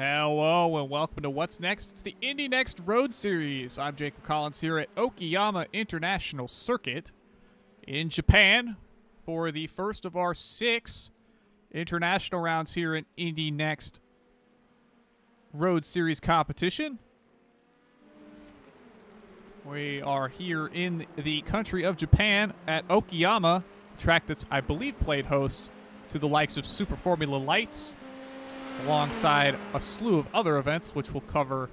Hello and welcome to What's Next. It's the Indy NXT Road Series. I'm Jacob Collins here at OKAYAMA International Circuit in Japan for the first of our 6 international rounds here in Indy NXT Road Series competition. We are here in the country of Japan at Okayama, a track that's, I believe, played host to the likes of Super Formula Lights, alongside a slew of other events, which we'll cover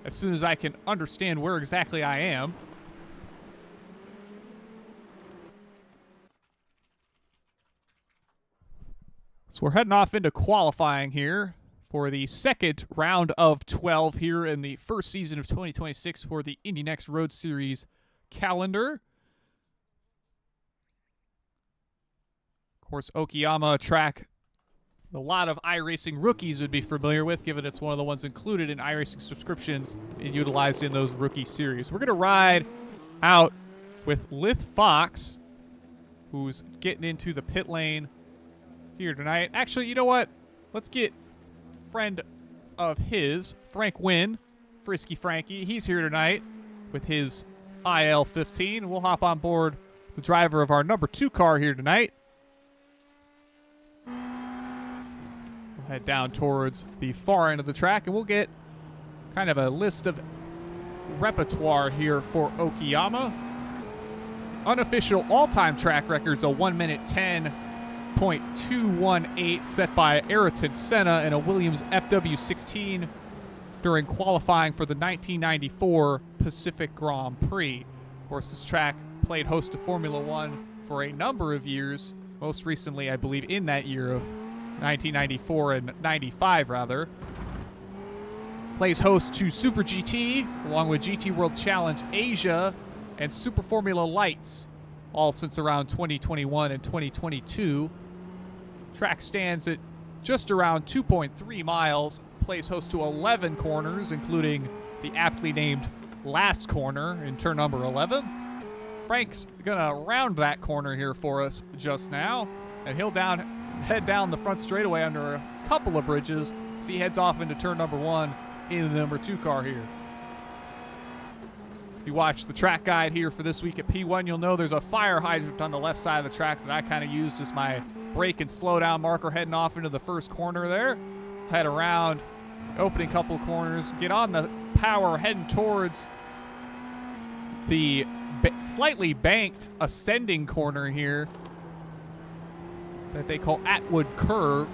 as soon as I can understand where exactly I am. So we're heading off into qualifying here for the second round of 12 here in the first season of 2026 for the Indy NXT Road Series calendar. Of course, Okayama, a track a lot of iRacing rookies would be familiar with, given it's one of the ones included in iRacing subscriptions and utilized in those rookie series. We're going to ride out with Lith Fox, who's getting into the pit lane here tonight. Actually, you know what? Let's get a friend of his, Frank Wynn, Frisky Frankie. He's here tonight with his IL-15. We'll hop on board the driver of our number 2 car here tonight. Head down towards the far end of the track, and we'll get kind of a list of repertoire here for Okayama. Unofficial all-time track records, a 1-minute 10.218 set by Ayrton Senna in a Williams FW16 during qualifying for the 1994 Pacific Grand Prix. Of course, this track played host to Formula One for a number of years, most recently, I believe, in that year of 1994 and 95 rather. Plays host to Super GT along with GT World Challenge Asia and Super Formula Lights, all since around 2021 and 2022. Track stands at just around 2.3 miles. Plays host to 11 corners, including the aptly named last corner in turn number 11. Frank's gonna round that corner here for us just now, and he'll head down the front straightaway under a couple of bridges as he heads off into turn number 1 in the number 2 car here. If you watch the track guide here for this week at P1, you'll know there's a fire hydrant on the left side of the track that I kind of used as my brake and slow down marker heading off into the first corner there. Head around, opening couple of corners, get on the power heading towards the slightly banked ascending corner here that they call Atwood Curve.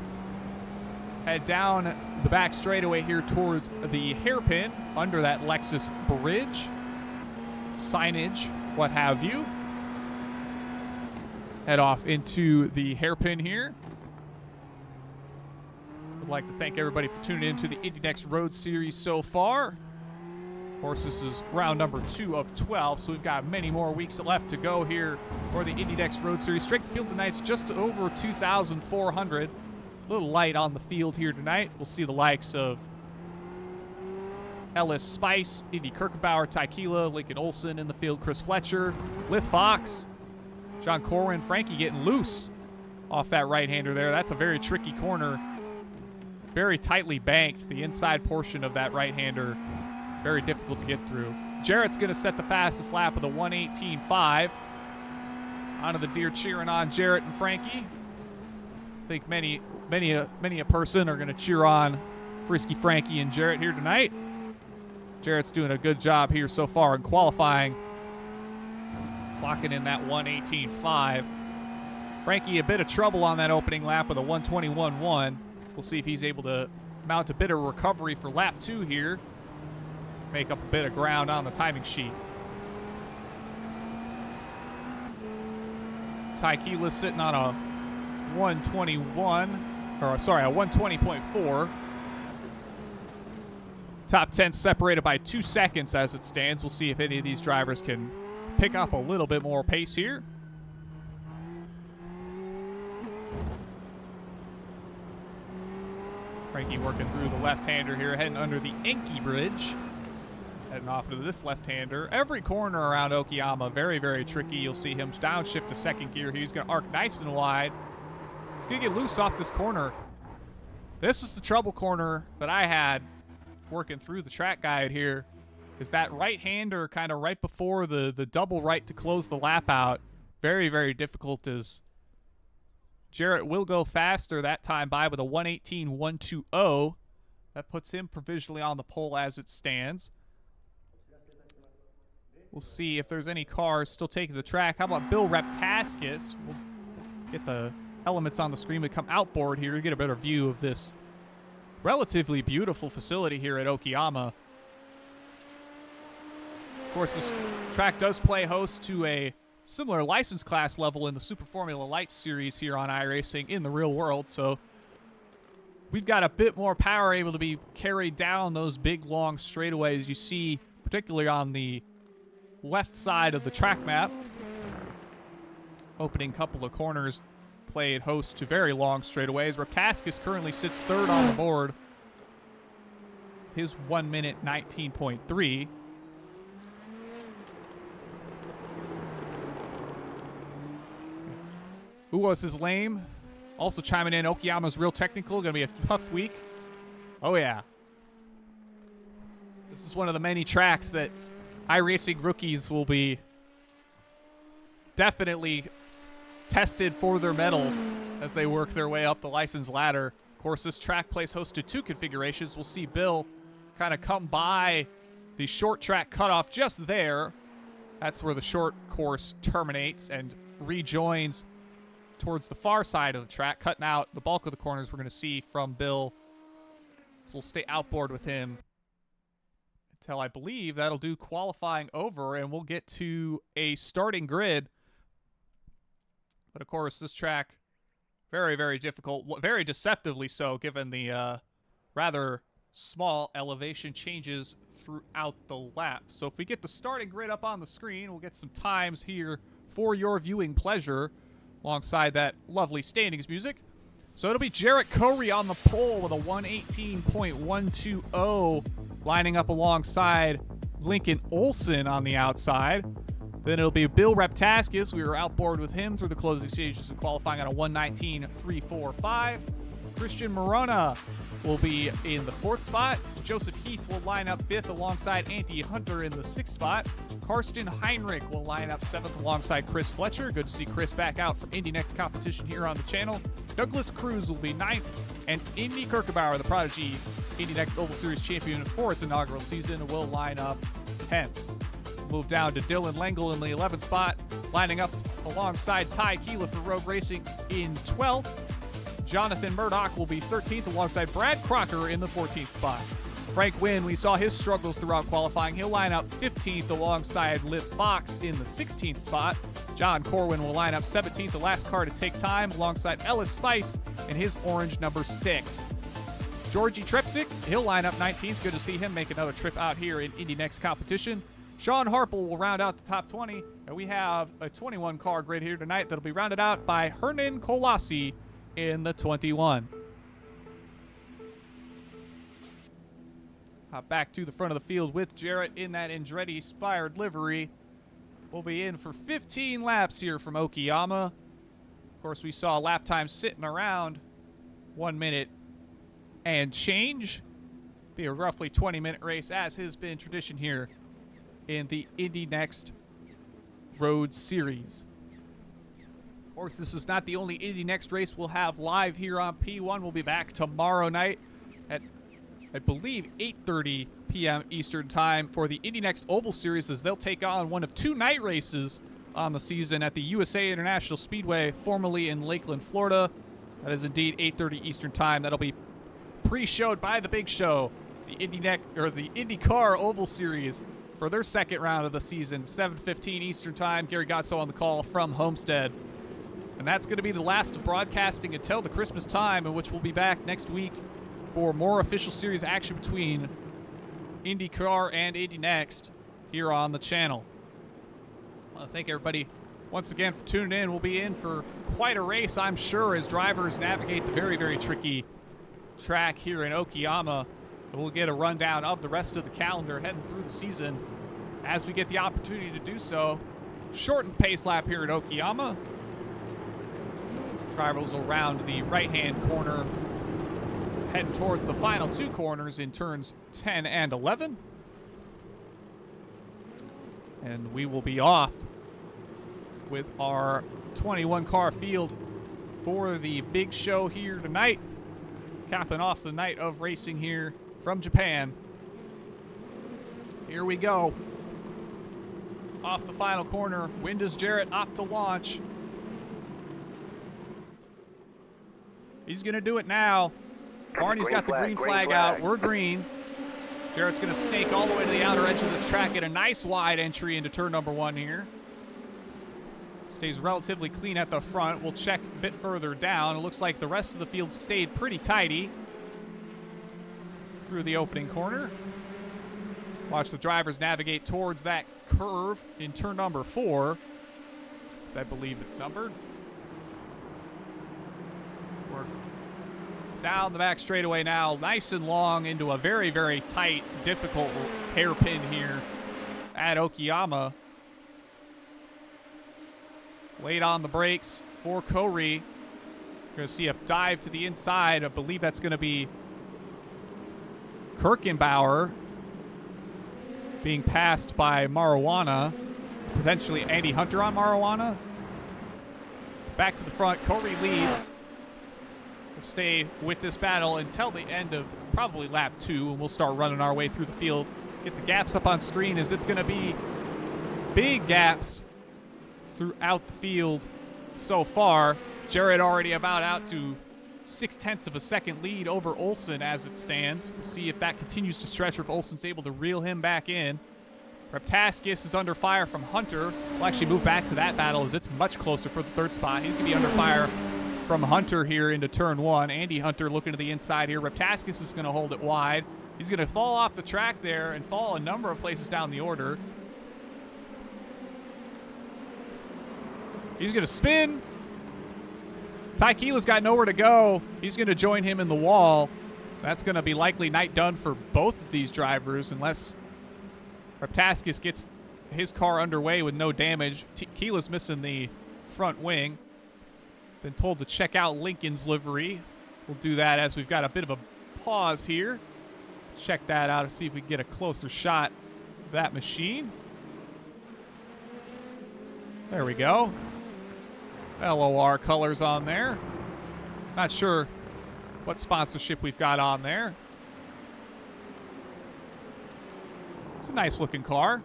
Head down the back straightaway here towards the hairpin under that Lexus bridge. Signage, what have you. Head off into the hairpin here. I'd like to thank everybody for tuning in to the Indy NXT Road Series so far. Of course, this is round number 2 of 12, so we've got many more weeks left to go here for the Indy NXT Road Series. Strength field tonight's just over 2,400. A little light on the field here tonight. We'll see the likes of Ellis Spice, Indy Kirkwood, Tykila, Lincoln Olsen in the field, Chris Fletcher, Lith Fox, John Corwin, Frankie getting loose off that right-hander there. That's a very tricky corner. Very tightly banked, the inside portion of that right-hander. Very difficult to get through. Jarrett's going to set the fastest lap of the 1:18.5. Onto the deer cheering on Jarrett and Frankie. I think many a person are going to cheer on Frisky Frankie and Jarrett here tonight. Jarrett's doing a good job here so far in qualifying, clocking in that 1:18.5. Frankie a bit of trouble on that opening lap with a 1:21.1. We'll see if he's able to mount a bit of recovery for lap 2 here. Make up a bit of ground on the timing sheet. Tykila sitting on a 120.4. Top 10 separated by 2 seconds as it stands. We'll see if any of these drivers can pick up a little bit more pace here. Frankie working through the left-hander here, heading under the Enki Bridge. Heading off to this left-hander. Every corner around Okayama, very, very tricky. You'll see him downshift to second gear. He's going to arc nice and wide. He's going to get loose off this corner. This was the trouble corner that I had working through the track guide here. Is that right-hander kind of right before the double right to close the lap out. Very, very difficult as Jarrett will go faster that time by with a 1:18.120. That puts him provisionally on the pole as it stands. We'll see if there's any cars still taking the track. How about Bill Reptaskis? We'll get the elements on the screen. We come outboard here to get a better view of this relatively beautiful facility here at Okayama. Of course, this track does play host to a similar license class level in the Super Formula Light Series here on iRacing in the real world, so we've got a bit more power able to be carried down those big, long straightaways you see, particularly on the left side of the track map. Opening couple of corners played host to very long straightaways. Reptaskis currently sits third on the board. His 1:19.3. Who was his lame? Also chiming in, Okayama's real technical. Going to be a tough week. Oh, yeah. This is one of the many tracks that iRacing rookies will be definitely tested for their mettle as they work their way up the license ladder. Of course, this track plays host to two configurations. We'll see Bill kind of come by the short track cutoff just there. That's where the short course terminates and rejoins towards the far side of the track, cutting out the bulk of the corners we're going to see from Bill. So we'll stay outboard with him until I believe that'll do qualifying over, and we'll get to a starting grid. But of course, this track, very, very difficult, very deceptively so, given the rather small elevation changes throughout the lap. So if we get the starting grid up on the screen, we'll get some times here for your viewing pleasure, alongside that lovely standings music. So it'll be Jarrett Corey on the pole with a 1:18.120, lining up alongside Lincoln Olson on the outside. Then it'll be Bill Reptaskis. We were outboard with him through the closing stages and qualifying on a 1:19.345. Christian Morona will be in the fourth spot. Joseph Heath will line up fifth alongside Andy Hunter in the sixth spot. Karsten Heinrich will line up seventh alongside Chris Fletcher. Good to see Chris back out from Indy NXT competition here on the channel. Douglas Cruz will be ninth, and Indy Kirkwood, the Prodigy Indy NXT Oval Series champion for its inaugural season, will line up 10th. Move down to Dylan Lengel in the 11th spot, lining up alongside Ty Keela for Rogue Racing in 12th. Jonathan Murdoch will be 13th alongside Brad Crocker in the 14th spot. Frank Wynn, we saw his struggles throughout qualifying. He'll line up 15th alongside Liv Fox in the 16th spot. John Corwin will line up 17th, the last car to take time, alongside Ellis Spice in his orange number 6. Georgie Trepsick, he'll line up 19th. Good to see him make another trip out here in Indy NXT competition. Sean Harple will round out the top 20, and we have a 21-car grid here tonight that'll be rounded out by Hernan Colasi in the 21. Back to the front of the field with Jarrett in that Andretti-inspired livery. We'll be in for 15 laps here from Okayama. Of course, we saw lap time sitting around 1 minute and change. Be a roughly 20-minute race, as has been tradition here in the Indy NXT Road Series. Of course, this is not the only Indy NXT race we'll have live here on P1. We'll be back tomorrow night at, I believe, 8:30 p.m. Eastern Time for the Indy NXT Oval Series, as they'll take on one of two night races on the season at the USA International Speedway, formerly in Lakeland, Florida. That is indeed 8:30 Eastern Time. That'll be pre-showed by the Big Show, the IndyCar Oval Series, for their second round of the season, 7:15 Eastern Time. Gary Gotso on the call from Homestead. And that's going to be the last of broadcasting until the Christmas time, in which we'll be back next week for more official series action between IndyCar and Indy NXT here on the channel. I want to thank everybody once again for tuning in. We'll be in for quite a race, I'm sure, as drivers navigate the very, very tricky track here in Okayama. We'll get a rundown of the rest of the calendar heading through the season as we get the opportunity to do so. Shortened pace lap here at Okayama. Drivers will round the right-hand corner heading towards the final 2 corners in turns 10 and 11. And we will be off with our 21 car field for the big show here tonight, capping off the night of racing here from Japan. Here we go. Off the final corner, when does Jarrett opt to launch? He's going to do it now. Barney's got the green flag out. We're green. Jarrett's going to snake all the way to the outer edge of this track, get a nice wide entry into turn number 1 here. Stays relatively clean at the front. We'll check a bit further down. It looks like the rest of the field stayed pretty tidy through the opening corner. Watch the drivers navigate towards that curve in turn number 4, as I believe it's numbered. We're down the back straightaway now, nice and long into a very, very tight, difficult hairpin here at Okayama. Late on the brakes for Corey. You're going to see a dive to the inside. I believe that's going to be Kirkenbauer being passed by Marijuana. Potentially Andy Hunter on Marijuana. Back to the front. Corey leads. We'll stay with this battle until the end of probably lap 2, and we'll start running our way through the field. Get the gaps up on screen, as it's going to be big gaps throughout the field so far. Jarrett already about out to 0.6 of a second lead over Olsen as it stands. We'll see if that continues to stretch or if Olsen's able to reel him back in. Reptaskis is under fire from Hunter. We'll actually move back to that battle as it's much closer for the 3rd spot. He's going to be under fire from Hunter here into turn 1. Andy Hunter looking to the inside here. Reptaskis is going to hold it wide. He's going to fall off the track there and fall a number of places down the order. He's going to spin. Ty Keela's got nowhere to go. He's going to join him in the wall. That's going to be likely night done for both of these drivers unless Reptaskis gets his car underway with no damage. Keela's missing the front wing. Been told to check out Lincoln's livery. We'll do that as we've got a bit of a pause here. Check that out and see if we can get a closer shot of that machine. There we go. LOR colors on there. Not sure what sponsorship we've got on there. It's a nice looking car.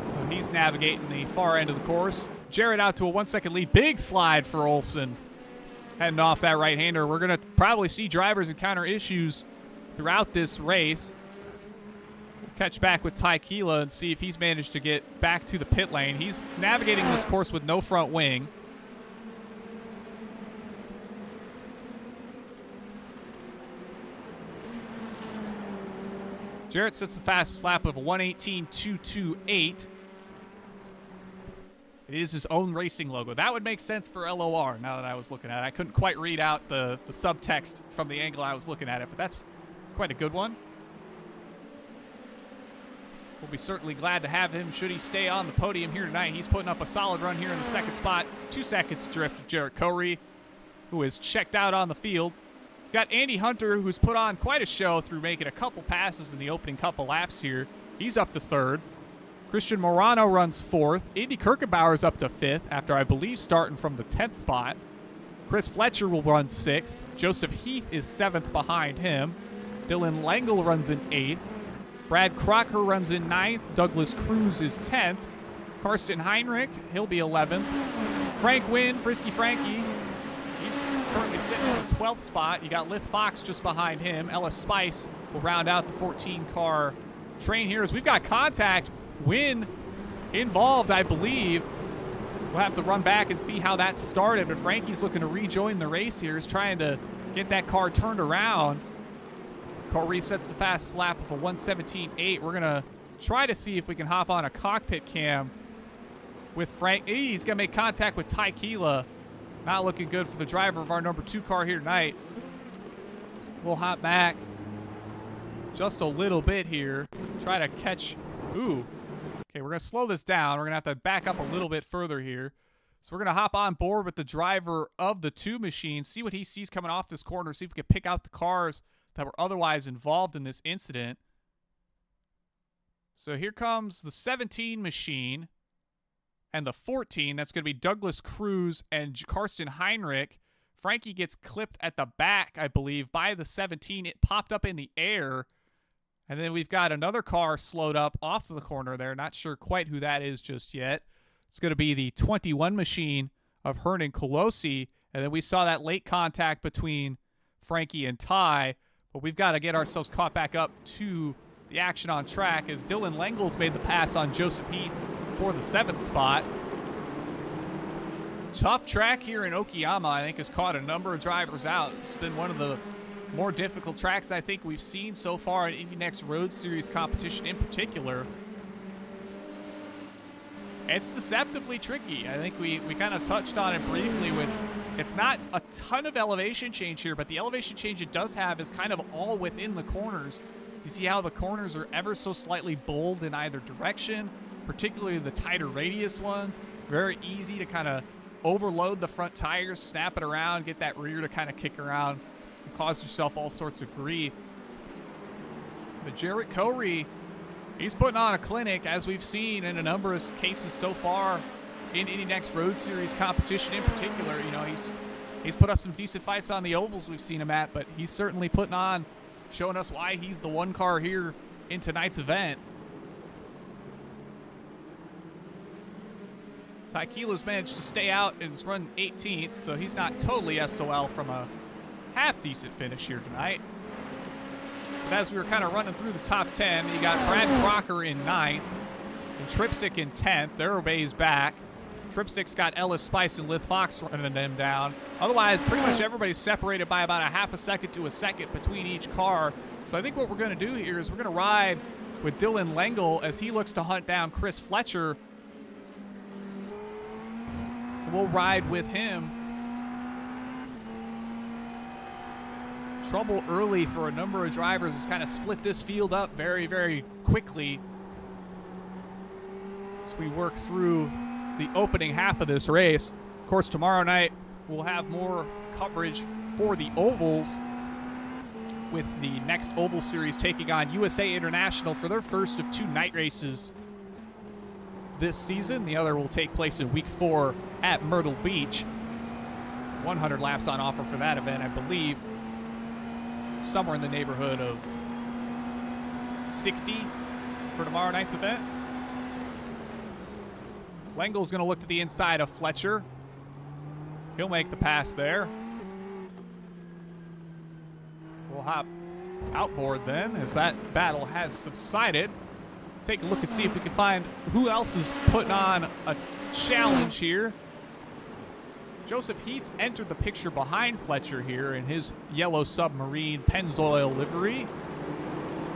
So he's navigating the far end of the course. Jarrett out to a 1-second lead. Big slide for Olsen. Heading off that right-hander. We're going to probably see drivers encounter issues throughout this race. Catch back with Ty Keela and see if he's managed to get back to the pit lane. He's navigating this course with no front wing. Jarrett sets the fastest lap of a 1:18.228. It is his own racing logo. That would make sense for LOR now that I was looking at it. I couldn't quite read out the subtext from the angle I was looking at it, but that's quite a good one. We'll be certainly glad to have him should he stay on the podium here tonight. He's putting up a solid run here in the 2nd spot. 2 seconds drift of Jarrett Corey, who is checked out on the field. We've got Andy Hunter, who's put on quite a show through making a couple passes in the opening couple laps here. He's up to 3rd. Christian Morano runs 4th. Indy Kirkenbauer's up to 5th after, I believe, starting from the 10th spot. Chris Fletcher will run 6th. Joseph Heath is 7th behind him. Dylan Langle runs in 8th. Brad Crocker runs in 9th. Douglas Cruz is 10th. Karsten Heinrich, he'll be 11th. Frank Wynn, Frisky Frankie, he's currently sitting in the 12th spot. You got Lith Fox just behind him. Ellis Spice will round out the 14-car train here as we've got contact. Wynn involved, I believe. We'll have to run back and see how that started, but Frankie's looking to rejoin the race here. He's trying to get that car turned around. Car resets the fastest lap of a 1:17.8. We're going to try to see if we can hop on a cockpit cam with Frank. He's going to make contact with Ty Keela. Not looking good for the driver of our number 2 car here tonight. We'll hop back just a little bit here. Try to catch. Ooh. Okay, we're going to slow this down. We're going to have to back up a little bit further here. So we're going to hop on board with the driver of the two machines, see what he sees coming off this corner, see if we can pick out the cars that were otherwise involved in this incident. So here comes the 17 machine and the 14. That's going to be Douglas Cruz and Karsten Heinrich. Frankie gets clipped at the back, I believe, by the 17. It popped up in the air. And then we've got another car slowed up off the corner there. Not sure quite who that is just yet. It's going to be the 21 machine of Hernan Colosi. And then we saw that late contact between Frankie and Ty. But we've got to get ourselves caught back up to the action on track as Dylan Lengels made the pass on Joseph Heath for the 7th spot. Tough track here in Okayama, I think, has caught a number of drivers out. It's been one of the more difficult tracks I think we've seen so far in Indy NXT Road Series competition in particular. It's deceptively tricky. I think we kind of touched on it briefly with, it's not a ton of elevation change here, but the elevation change it does have is kind of all within the corners. You see how the corners are ever so slightly bold in either direction, particularly the tighter radius ones. Very easy to kind of overload the front tires, snap it around, get that rear to kind of kick around and cause yourself all sorts of grief. But Jarrett Corey, he's putting on a clinic, as we've seen in a number of cases so far in Indy NXT Road Series competition in particular. You know, he's put up some decent fights on the ovals we've seen him at, but he's certainly putting on, showing us why he's the one car here in tonight's event. Ty Keeler's managed to stay out and is run 18th, so he's not totally SOL from a half-decent finish here tonight. But as we were kind of running through the top 10, you got Brad Crocker in 9th and Tripsick in 10th. They're Obey's back. Tripsick's got Ellis Spice and Lith Fox running them down. Otherwise, pretty much everybody's separated by about a half a second to a second between each car. So I think what we're going to do here is we're going to ride with Dylan Lengel as he looks to hunt down Chris Fletcher. We'll ride with him. Trouble early for a number of drivers has kind of split this field up very, very quickly as we work through the opening half of this race. Of course, tomorrow night we'll have more coverage for the ovals, with the next oval series taking on USA International for their first of 2 night races this season. The other will take place in week 4 at Myrtle Beach. 100 laps on offer for that event, I believe. Somewhere in the neighborhood of 60 for tomorrow night's event. Lengel's going to look to the inside of Fletcher. He'll make the pass there. We'll hop outboard then as that battle has subsided. Take a look and see if we can find who else is putting on a challenge here. Joseph Heath's entered the picture behind Fletcher here in his yellow submarine Pennzoil livery.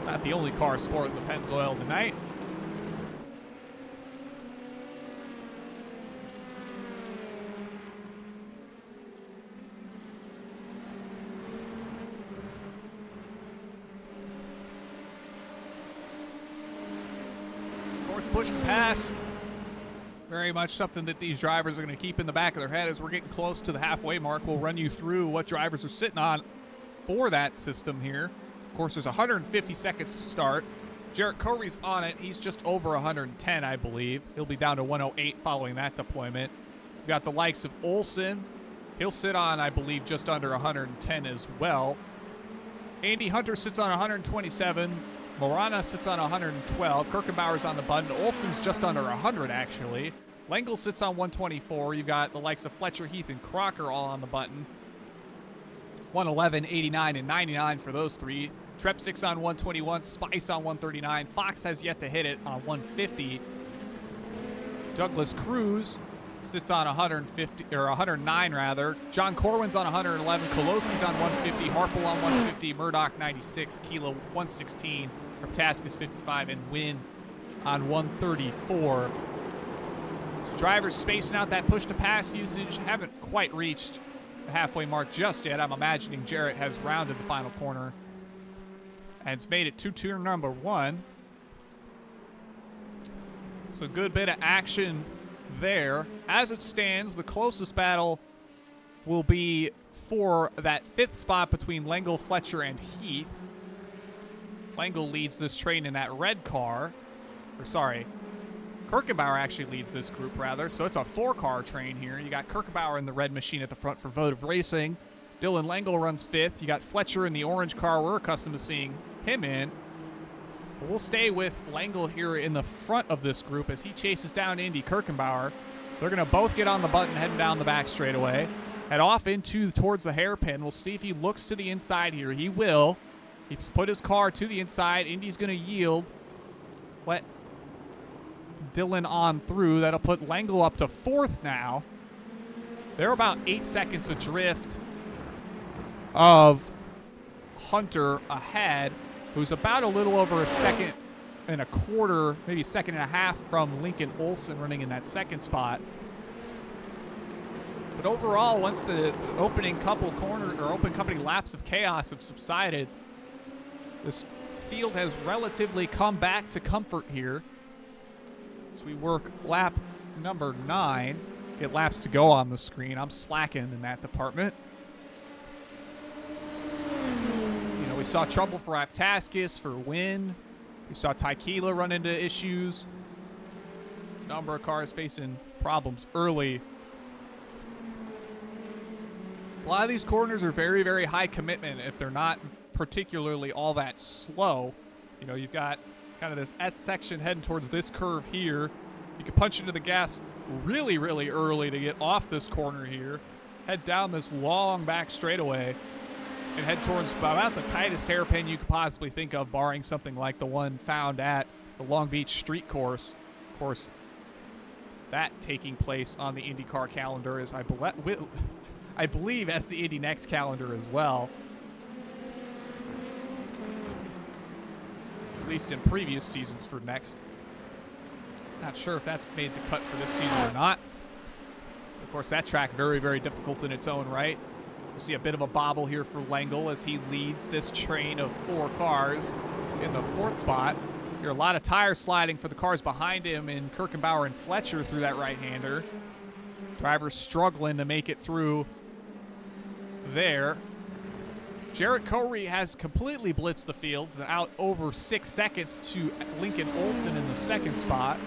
Not the only car sporting the Pennzoil tonight. Push and pass. Very much something that these drivers are going to keep in the back of their head as we're getting close to the halfway mark. We'll run you through what drivers are sitting on for that system here. Of course, there's 150 seconds to start. Jarrett Corey's on it. He's just over 110, I believe. He'll be down to 108 following that deployment. We've got the likes of Olsen. He'll sit on, I believe, just under 110 as well. Andy Hunter sits on 127. Morana sits on 112. Kirkenbauer's on the button. Olsen's just under 100, actually. Lengel sits on 124. You've got the likes of Fletcher, Heath, and Crocker all on the button. 111, 89, and 99 for those three. Trepsick's on 121. Spice on 139. Fox has yet to hit it on 150. Douglas Cruz sits on 150, or 109 rather. John Corwin's on 111. Colosi's on 150. Harple on 150. Murdoch 96. Kilo 116. Raptaskis 55, and Wynn on 134. So drivers spacing out that push-to-pass usage. Haven't quite reached the halfway mark just yet. I'm imagining Jarrett has rounded the final corner and it's made it to turn number 1. So good bit of action there. As it stands, the closest battle will be for that 5th spot between Lengel, Fletcher, and Heath. Lengel leads this train in that red car. Or sorry, Kirkenbauer actually leads this group, rather. So it's a 4-car train here. You got Kirkenbauer in the red machine at the front for Votive Racing. Dylan Lengel runs 5th. You got Fletcher in the orange car. We're accustomed to seeing him in. But we'll stay with Lengel here in the front of this group as he chases down Indy Kirkenbauer. They're going to both get on the button heading down the back straightaway. Head off towards the hairpin. We'll see if he looks to the inside here. He will. He's put his car to the inside. Indy's going to yield. Let Dylan on through. That'll put Lengel up to 4th now. They're about 8 seconds adrift of Hunter ahead, who's about a little over a second and a quarter, maybe a second and a half from Lincoln Olsen running in that 2nd spot. But overall, once the opening couple laps of chaos have subsided, this field has relatively come back to comfort here. As we work lap number 9, get laps to go on the screen. I'm slacking in that department. You know, we saw trouble for Aptaskis, for Wynn. We saw Taikila run into issues. Number of cars facing problems early. A lot of these corners are very, very high commitment if they're not particularly all that slow. You know, you've got kind of this S section heading towards this curve here. You can punch into the gas really, really early to get off this corner here. Head down this long back straightaway and head towards about the tightest hairpin you could possibly think of, barring something like the one found at the Long Beach Street Course. Of course, that taking place on the IndyCar calendar is, I believe, as the Indy NXT calendar as well. At least in previous seasons for Next. Not sure if that's made the cut for this season or not. Of course, that track very, very difficult in its own right. We'll see a bit of a bobble here for Lengel as he leads this train of 4 cars in the 4th spot. Here, a lot of tire sliding for the cars behind him in Kirkenbauer and Fletcher through that right-hander. Drivers struggling to make it through there. Jarrett Corey has completely blitzed the fields and out over 6 seconds to Lincoln Olsen in the 2nd spot.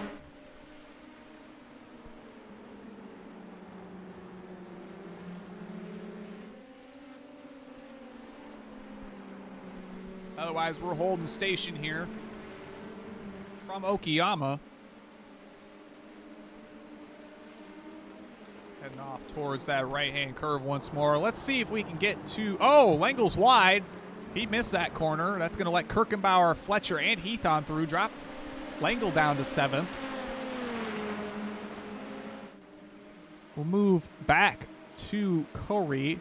Otherwise, we're holding station here from Okayama. Heading off towards that right-hand curve once more. Let's see if we can get to... Oh, Lengel's wide. He missed that corner. That's going to let Kirkenbauer, Fletcher, and Heath on through. Drop Lengel down to 7th. We'll move back to Corey.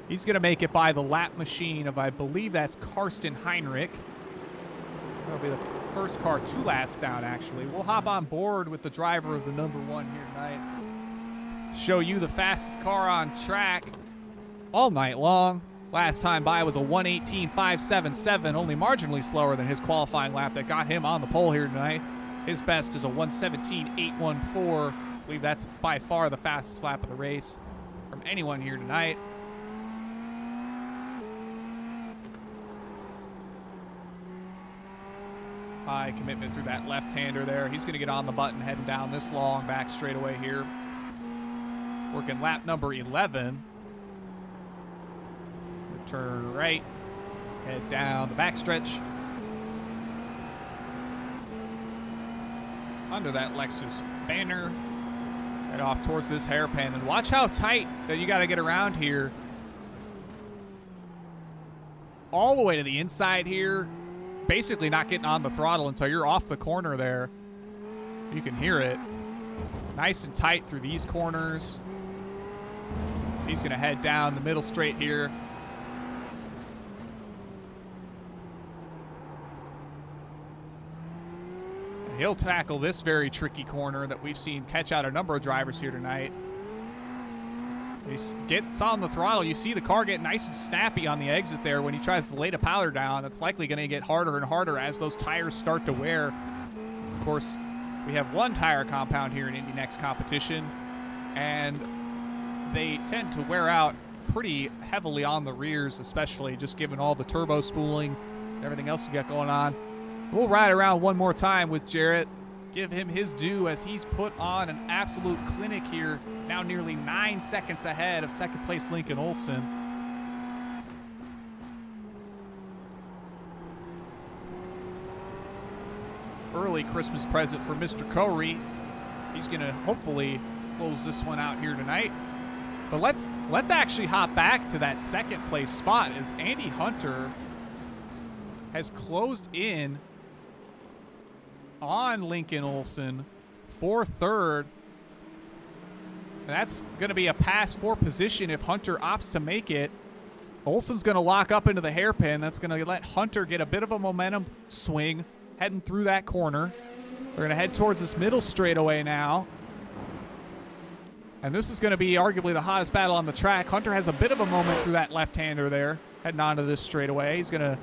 He's going to make it by the lap machine of, I believe that's Karsten Heinrich. That'll be the first car 2 laps down, actually. We'll hop on board with the driver of the number 1 here tonight. Show you the fastest car on track all night long. Last time by was a 1:18.577, only marginally slower than his qualifying lap that got him on the pole here tonight. His best is a 1:17.814. I believe that's by far the fastest lap of the race from anyone here tonight. High commitment through that left-hander there. He's going to get on the button heading down this long back straightaway here. Working lap number 11. Turn right. Head down the backstretch. Under that Lexus banner. Head off towards this hairpin. And watch how tight that you got to get around here. All the way to the inside here. Basically not getting on the throttle until you're off the corner there. You can hear it. Nice and tight through these corners. He's going to head down the middle straight here. And he'll tackle this very tricky corner that we've seen catch out a number of drivers here tonight. He gets on the throttle. You see the car get nice and snappy on the exit there when he tries to lay the powder down. That's likely going to get harder and harder as those tires start to wear. Of course, We have one tire compound here in Indy NXT competition, and they tend to wear out pretty heavily on the rears, especially just given all the turbo spooling, everything else you got going on. We'll ride around one more time with Jarrett, give him his due as he's put on an absolute clinic here, now nearly 9 seconds ahead of second place Lincoln Olsen. Early Christmas present for Mr. Corey. He's going to hopefully close this one out here tonight. But let's actually hop back to that second place spot as Andy Hunter has closed in on Lincoln Olsen for third. That's going to be a pass for position if Hunter opts to make it. Olsen's going to lock up into the hairpin. That's going to let Hunter get a bit of a momentum swing heading through that corner. They're going to head towards this middle straightaway now. And this is going to be arguably the hottest battle on the track. Hunter has a bit of a moment through that left-hander there, heading onto this straightaway. He's going to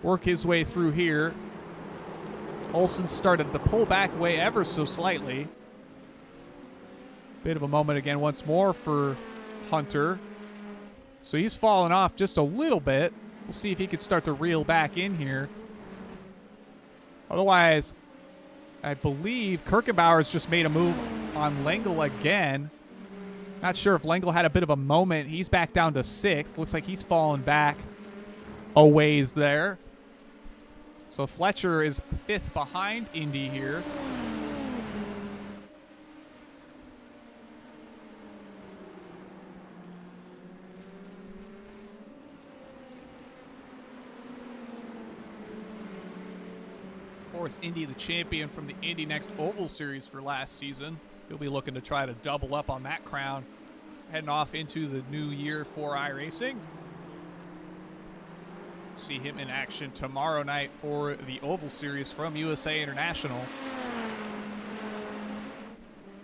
work his way through here. Olsen started to pull back away ever so slightly. Bit of a moment again once more for Hunter. So he's fallen off just a little bit. We'll see if he can start to reel back in here. Otherwise, I believe Kirkenbauer's just made a move on Lengel again. Not sure if Lengel had a bit of a moment. He's back down to 6th. Looks like he's fallen back a ways there. So Fletcher is 5th behind Indy here. Of course, Indy, the champion from the Indy NXT Oval Series for last season. He'll be looking to try to double up on that crown, heading off into the new year for iRacing. See him in action tomorrow night for the Oval Series from USA International.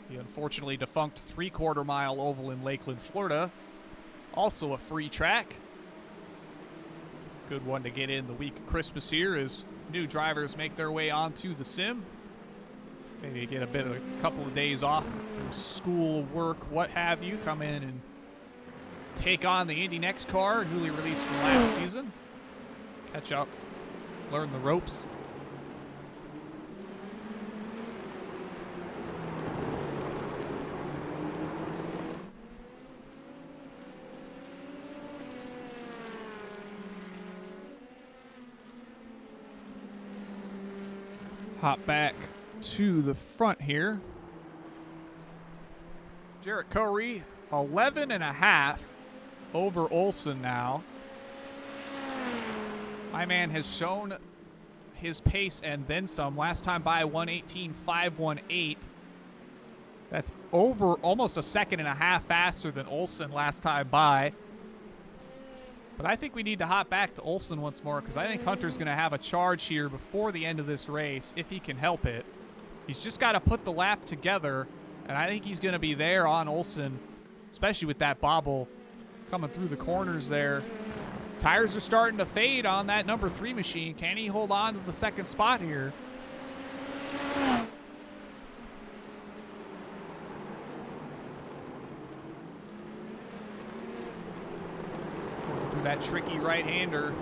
The unfortunately defunct 3/4 mile oval in Lakeland, Florida. Also a free track. Good one to get in the week of Christmas here as new drivers make their way onto the sim. Maybe get a couple of days off from school, work, what have you. Come in and take on the Indy NXT car, newly released from last season. Catch up, learn the ropes. Hop back to the front here. Jarrett Corey, 11.5 over Olsen now. My man has shown his pace and then some. Last time by 1:18.518. That's over almost a 1.5 seconds faster than Olsen last time by. But I think we need to hop back to Olsen once more because I think Hunter's going to have a charge here before the end of this race if he can help it. He's just got to put the lap together, and I think he's going to be there on Olsen, especially with that bobble coming through the corners there. Tires are starting to fade on that number 3 machine. Can he hold on to the second spot here? Working through that tricky right-hander.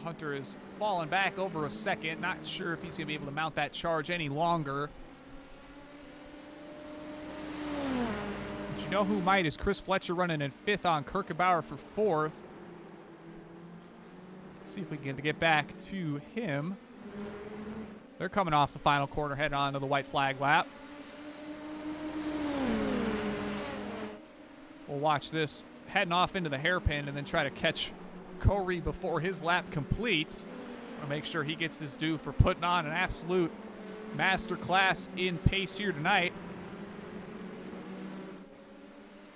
Hunter is falling back over a second. Not sure if he's going to be able to mount that charge any longer. But you know who might is Chris Fletcher running in 5th on Kirkenbauer for 4th. Let's see if we can get back to him. They're coming off the final corner, heading on to the white flag lap. We'll watch this heading off into the hairpin and then try to catch Corey before his lap completes. I'll make sure he gets his due for putting on an absolute masterclass in pace here tonight.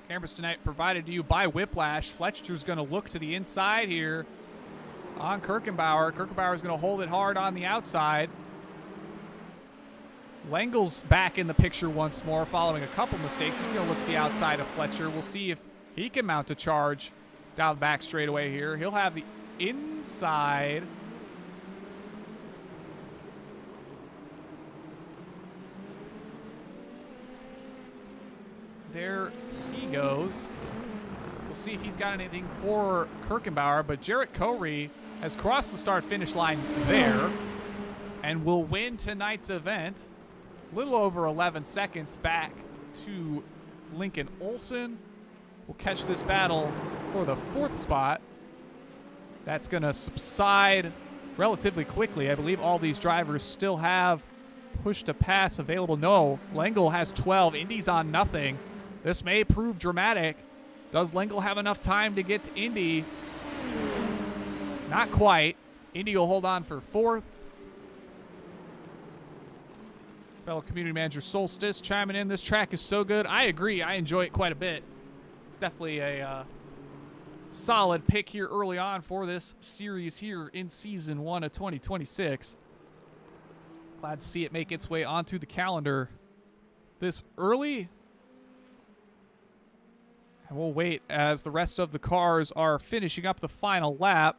Cameras tonight provided to you by Whiplash. Fletcher's going to look to the inside here on Kirkenbauer. Kirkenbauer's going to hold it hard on the outside. Lengel's back in the picture once more following a couple mistakes. He's going to look at the outside of Fletcher. We'll see if He can mount a charge down the back straightaway here. He'll have the inside. There he goes. We'll see if he's got anything for Kirkenbauer, but Jarrett Corey has crossed the start-finish line there and will win tonight's event. A little over 11 seconds back to Lincoln Olson. We'll catch this battle for the 4th spot. That's going to subside relatively quickly. I believe all these drivers still have push to pass available. No, Lengel has 12. Indy's on nothing. This may prove dramatic. Does Lengel have enough time to get to Indy? Not quite. Indy will hold on for 4th. Fellow community manager Solstice chiming in. This track is so good. I agree. I enjoy it quite a bit. It's definitely a solid pick here early on for this series here in Season 1 of 2026. Glad to see it make its way onto the calendar this early. And we'll wait as the rest of the cars are finishing up the final lap.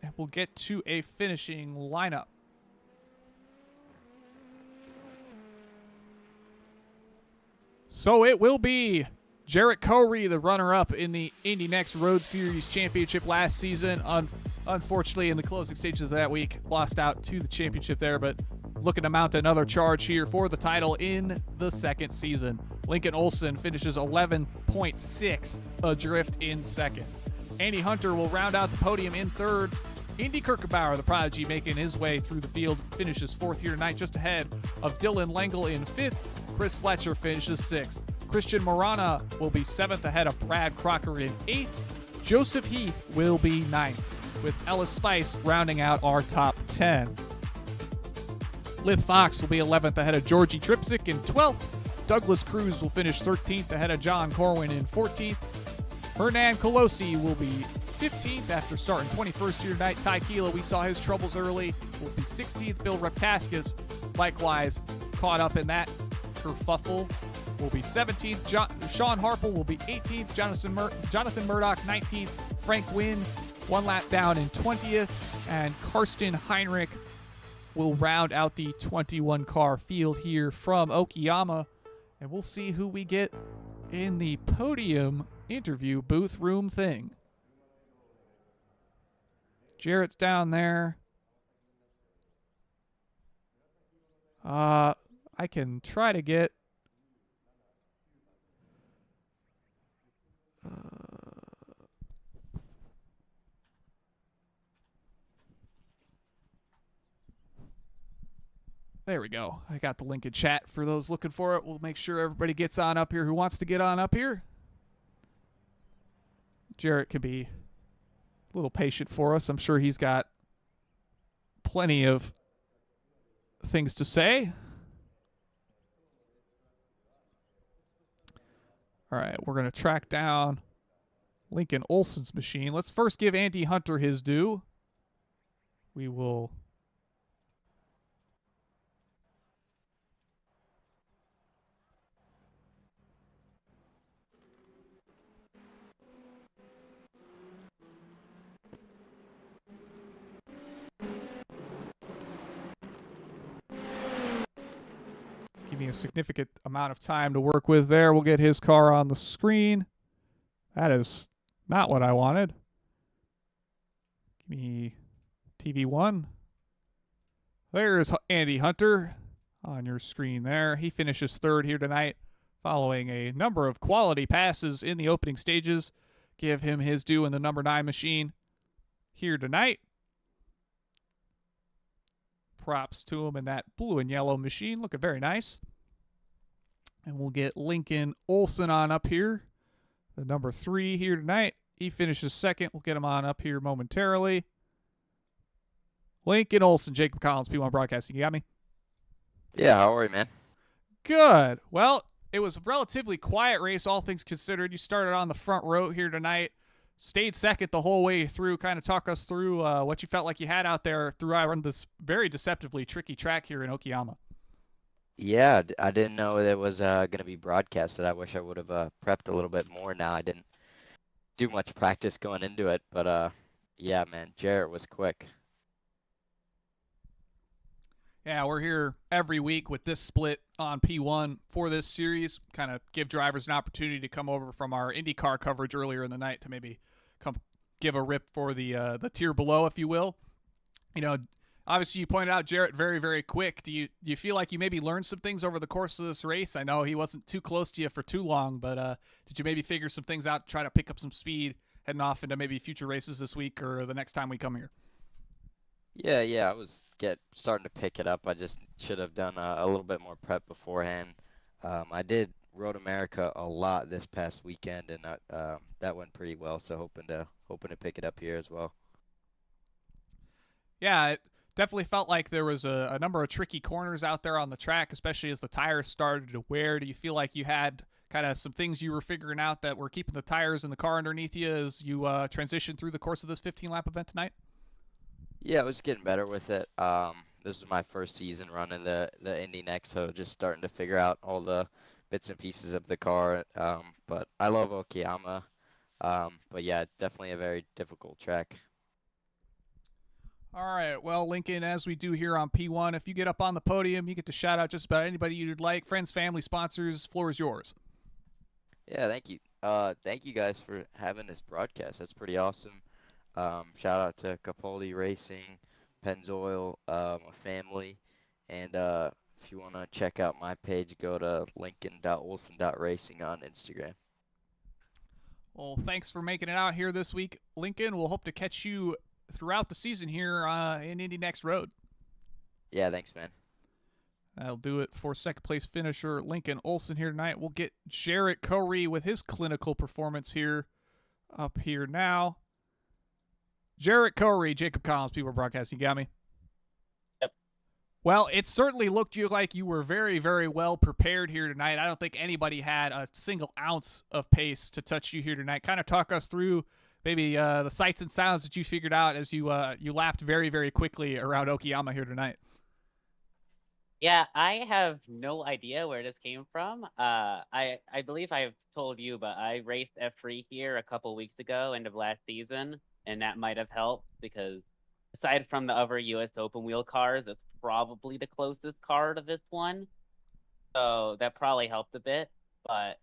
And we'll get to a finishing lineup. So it will be Jarrett Corey, the runner-up in the Indy NXT Road Series Championship last season. Unfortunately, in the closing stages of that week, lost out to the championship there, but looking to mount another charge here for the title in the 2nd season. Lincoln Olson finishes 11.6 adrift in 2nd. Andy Hunter will round out the podium in 3rd. Indy Kirkwood, the prodigy, making his way through the field, finishes 4th here tonight, just ahead of Dylan Lengel in 5th. Chris Fletcher finishes 6th. Christian Morana will be 7th ahead of Brad Crocker in 8th. Joseph Heath will be 9th, with Ellis Spice rounding out our top 10. Lith Fox will be 11th ahead of Georgie Tripsick in 12th. Douglas Cruz will finish 13th ahead of John Corwin in 14th. Hernan Colosi will be 15th after starting 21st here tonight. Ty Keela, we saw his troubles early, will be 16th. Bill Repkaskis, likewise, caught up in that kerfuffle, will be 17th. Sean Harple will be 18th. Jonathan Murdoch, 19th. Frank Wynn, 1 lap down in 20th. And Karsten Heinrich will round out the 21-car field here from Okayama. And we'll see who we get in the podium interview booth room thing. Jarrett's down there. I can try to get... There we go. I got the link in chat for those looking for it. We'll make sure everybody gets on up here who wants to get on up here. Jarrett can be a little patient for us. I'm sure he's got plenty of things to say. All right, we're going to track down Lincoln Olson's machine. Let's first give Andy Hunter his due. We will... Give me a significant amount of time to work with there. We'll get his car on the screen. That is not what I wanted. Give me TV1. There's Andy Hunter on your screen there. He finishes 3rd here tonight following a number of quality passes in the opening stages. Give him his due in the number 9 machine here tonight. Props to him in that blue and yellow machine. Looking very nice. And we'll get Lincoln Olson on up here. The number 3 here tonight. He finishes 2nd. We'll get him on up here momentarily. Lincoln Olson, Jacob Collins, P1 Broadcasting. You got me? Yeah, how are you, man? Good. Well, it was a relatively quiet race, all things considered. You started on the front row here tonight. Stayed 2nd the whole way through. Kind of talk us through what you felt like you had out there throughout this very deceptively tricky track here in Okayama. Yeah, I didn't know it was going to be broadcasted. I wish I would have prepped a little bit more now. I didn't do much practice going into it, but yeah, man, Jarrett was quick. Yeah, we're here every week with this split on P1 for this series. Kind of give drivers an opportunity to come over from our IndyCar coverage earlier in the night to maybe come give a rip for the tier below, if you will. You know, obviously you pointed out Jarrett very quick. Do you feel like you maybe learned some things over the course of this race? I know he wasn't too close to you for too long, but did you maybe figure some things out, try to pick up some speed heading off into maybe future races this week or the next time we come here? Yeah, I was starting to pick it up. I just should have done a little bit more prep beforehand. I did Road America a lot this past weekend, and that went pretty well. So hoping to pick it up here as well. Yeah, it definitely felt like there was a number of tricky corners out there on the track, especially as the tires started to wear. Do you feel like you had kind of some things you were figuring out that were keeping the tires in the car underneath you as you transitioned through the course of this 15-lap event tonight? Yeah, I was getting better with it. This is my first season running the Indy NXT, so just starting to figure out all the bits and pieces of the car. But I love OKAYAMA. But yeah, definitely a very difficult track. All right, well, Lincoln, as we do here on P1, if you get up on the podium, you get to shout out just about anybody you'd like. Friends, family, sponsors, floor is yours. Yeah, thank you. Thank you guys for having this broadcast. That's pretty awesome. Shout out to Capaldi Racing, Pennzoil, my family, and if you want to check out my page, go to lincoln.olson.racing on Instagram. Well, thanks for making it out here this week, Lincoln. We'll hope to catch you throughout the season here in Indy Next Road. Yeah, thanks, man. That'll do it for second place finisher Lincoln Olson here tonight. We'll get Jarrett Corey with his clinical performance here up here now. Jarrett Corey, Jacob Collins, People Broadcasting. You got me? Yep. Well, it certainly looked you like you were very well prepared here tonight. I don't think anybody had a single ounce of pace to touch you here tonight. Kind of talk us through maybe the sights and sounds that you figured out as you lapped very quickly around Okayama here tonight. Yeah, I have no idea where this came from. I believe I've told you, but I raced F3 here a couple weeks ago, end of last season, and that might have helped because aside from the other U.S. open wheel cars, it's probably the closest car to this one. So that probably helped a bit. But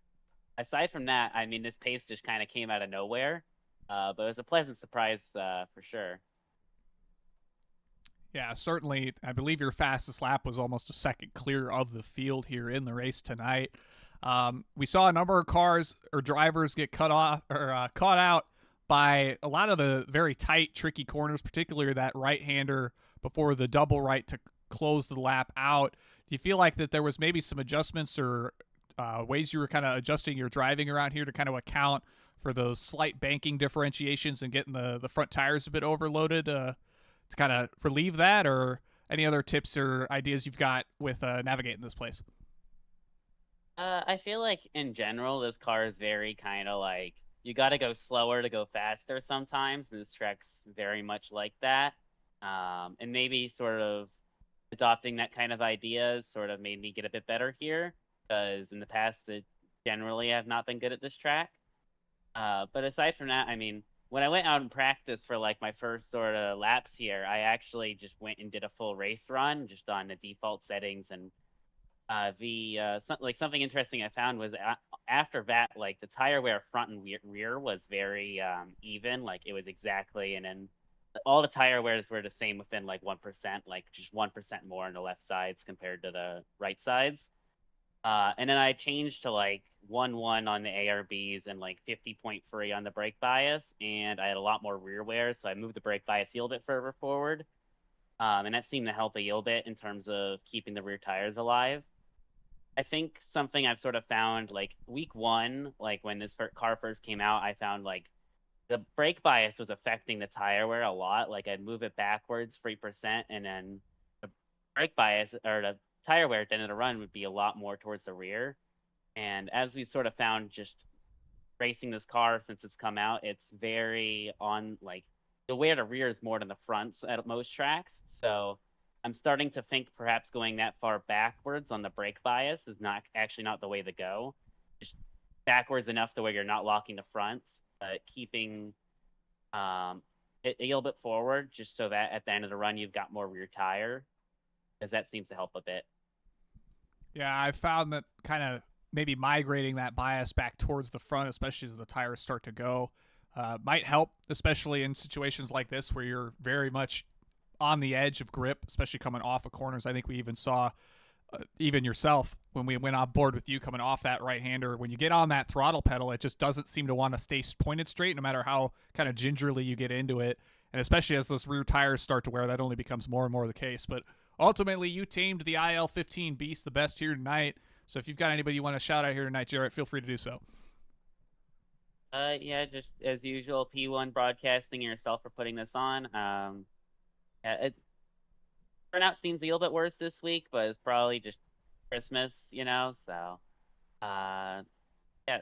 aside from that, I mean, this pace just kind of came out of nowhere. But it was a pleasant surprise for sure. Yeah, certainly. I believe your fastest lap was almost a second clear of the field here in the race tonight. We saw a number of cars or drivers get cut off or caught out by a lot of the very tight, tricky corners, particularly that right-hander before the double right to close the lap out. Do you feel like that there was maybe some adjustments or ways you were kind of adjusting your driving around here to kind of account for those slight banking differentiations and getting the front tires a bit overloaded? To kind of relieve that, or any other tips or ideas you've got with navigating this place? I feel like in general, this car is very kind of like you got to go slower to go faster sometimes, and this track's very much like that. And maybe sort of adopting that kind of idea sort of made me get a bit better here, because in the past, it generally have not been good at this track. But aside from that, I mean, when I went out and practiced for like my first sort of laps here, I actually just went and did a full race run just on the default settings. And like something interesting I found was after that, like the tire wear front and rear was very even, like it was exactly, and then all the tire wears were the same within like 1%, like just 1% more on the left sides compared to the right sides. And then I changed to like 1-1 on the ARBs and like 50.3 on the brake bias, and I had a lot more rear wear, so I moved the brake bias a little bit further forward, and that seemed to help a little bit in terms of keeping the rear tires alive. I think something I've sort of found like week one, like when this car first came out, I found like the brake bias was affecting the tire wear a lot. Like I'd move it backwards 3%, and then the brake bias or the tire wear at the end of the run would be a lot more towards the rear. And as we sort of found just racing this car since it's come out, it's very on like the wear to rear is more than the fronts at most tracks. So I'm starting to think perhaps going that far backwards on the brake bias is not the way to go. Just backwards enough to where you're not locking the fronts, but keeping it a little bit forward, just so that at the end of the run you've got more rear tire, because that seems to help a bit. Yeah, I found that kind of maybe migrating that bias back towards the front, especially as the tires start to go, might help, especially in situations like this where you're very much on the edge of grip, especially coming off of corners. I think we even saw, even yourself, when we went on board with you coming off that right-hander, when you get on that throttle pedal, it just doesn't seem to want to stay pointed straight no matter how kind of gingerly you get into it. And especially as those rear tires start to wear, that only becomes more and more the case. But ultimately, you tamed the IL-15 beast the best here tonight. So if you've got anybody you want to shout out here tonight, Jarrett, feel free to do so. Yeah, just as usual, P1 Broadcasting and yourself for putting this on. Yeah, turnout seems a little bit worse this week, but it's probably just Christmas, So, yeah,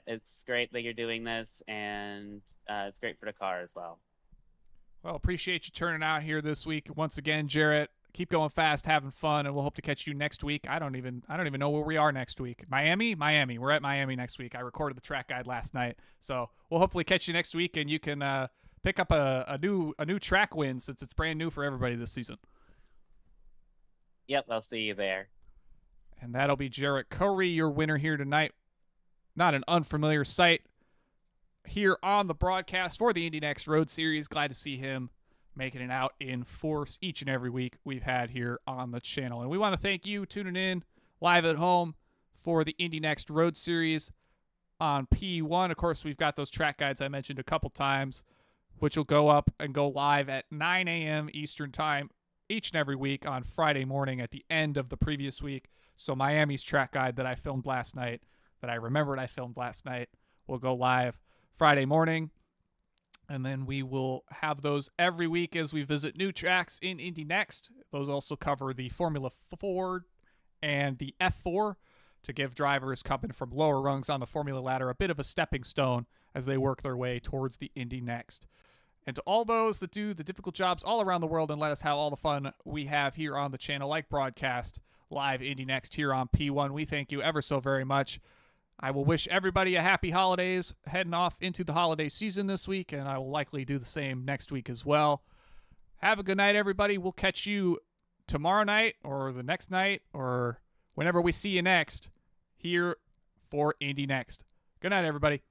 it's great that you're doing this, and it's great for the car as well. Well, appreciate you turning out here this week once again, Jarrett. Keep going fast, having fun, and we'll hope to catch you next week. I don't even know where we are next week. Miami. We're at Miami next week. I recorded the track guide last night, so we'll hopefully catch you next week, and you can pick up a new track win since it's brand new for everybody this season. Yep, I'll see you there. And that'll be Jarrett Corey, your winner here tonight. Not an unfamiliar sight here on the broadcast for the Indy NXT Road Series. Glad to see him making it out in force each and every week we've had here on the channel. And we want to thank you tuning in live at home for the Indy NXT Road Series on P1. Of course, we've got those track guides I mentioned a couple times, which will go up and go live at 9 a.m. Eastern Time each and every week on Friday morning at the end of the previous week. So Miami's track guide that I filmed last night, that I remembered I filmed last night, will go live Friday morning. And then we will have those every week as we visit new tracks in Indy NXT. Those also cover the Formula 4 and the F4 to give drivers coming from lower rungs on the Formula ladder a bit of a stepping stone as they work their way towards the Indy NXT. And to all those that do the difficult jobs all around the world and let us have all the fun we have here on the channel, like broadcast live Indy NXT here on P1, we thank you ever so very much. I will wish everybody a happy holidays heading off into the holiday season this week, and I will likely do the same next week as well. Have a good night, everybody. We'll catch you tomorrow night or the next night or whenever we see you next here for Indy NXT. Good night, everybody.